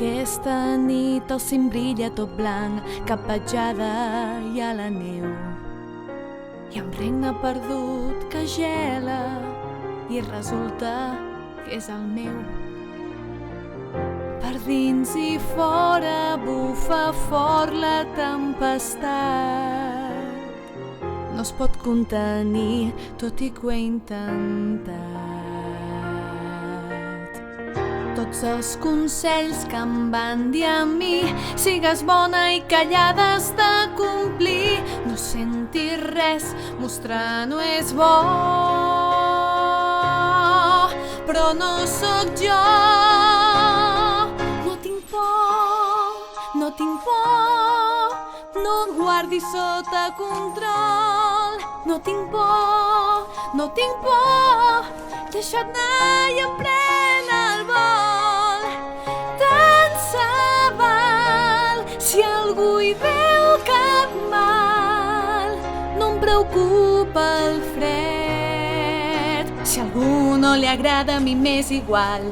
Aquesta nit el cim brilla tot blanc, cap petjada i a la neu. Hi ha un regne perdut que gela i resulta que és el meu. Per dins i fora bufa fort la tempestat. No es pot contenir, tot i que ho he intentat. Tots els consells que em van dir a mi, sigues bona i callada has de complir. No sentir res, mostrar no és bo, però no sóc jo. No tinc por, no tinc por, no em guardis sota control. No tinc por, no tinc por, deixa't anar i emprèn el vol. Tant se val si algú hi veu cap mal. No em preocupa el fred, si a algú no li agrada a mi m'és igual.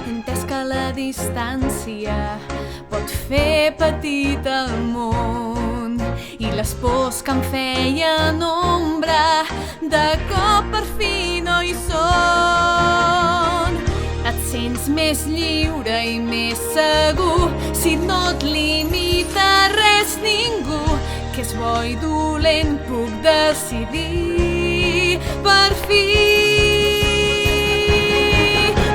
Entès que la distància pot fer petit el món i les pors que em feien ombra de cop per fi no hi són. Et sents més lliure i més segur si no et limita res ningú, que és bo i dolent puc decidir per fi.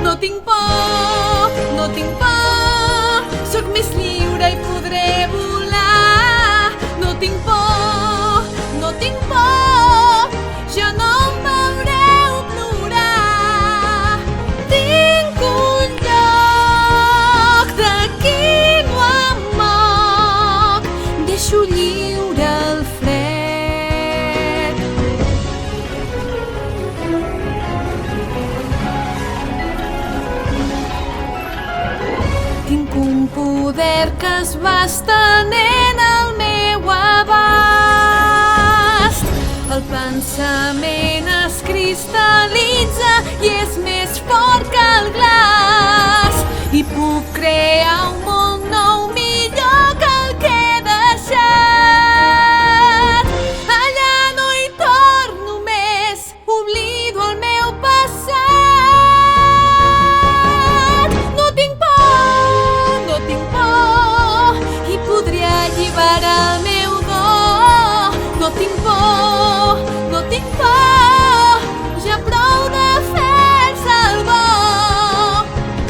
No tinc por, no tinc por, sóc més lliure i podré volar. No tinc por, no tinc por, ja no em veureu plorar. Tinc un lloc d'aquí no em moc, deixo lliure el fred. Tinc un poder que es va estenent al meu abast. El pensament es cristal·litza i és més fort que el glaç. I puc crear un món nou millor que el que he deixat. Allà no hi torno més, oblido el meu passat. No tinc por, no tinc por, i podré alliberar el meu do. No tinc por, no tinc por, ja prou de fer-se el bo.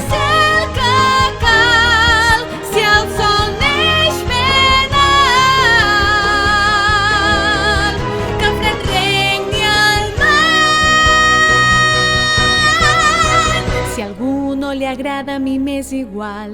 Sé el que cal si el sol neix ben alt, que el fred regni al mar. Si a algú no li agrada a mi m'és igual.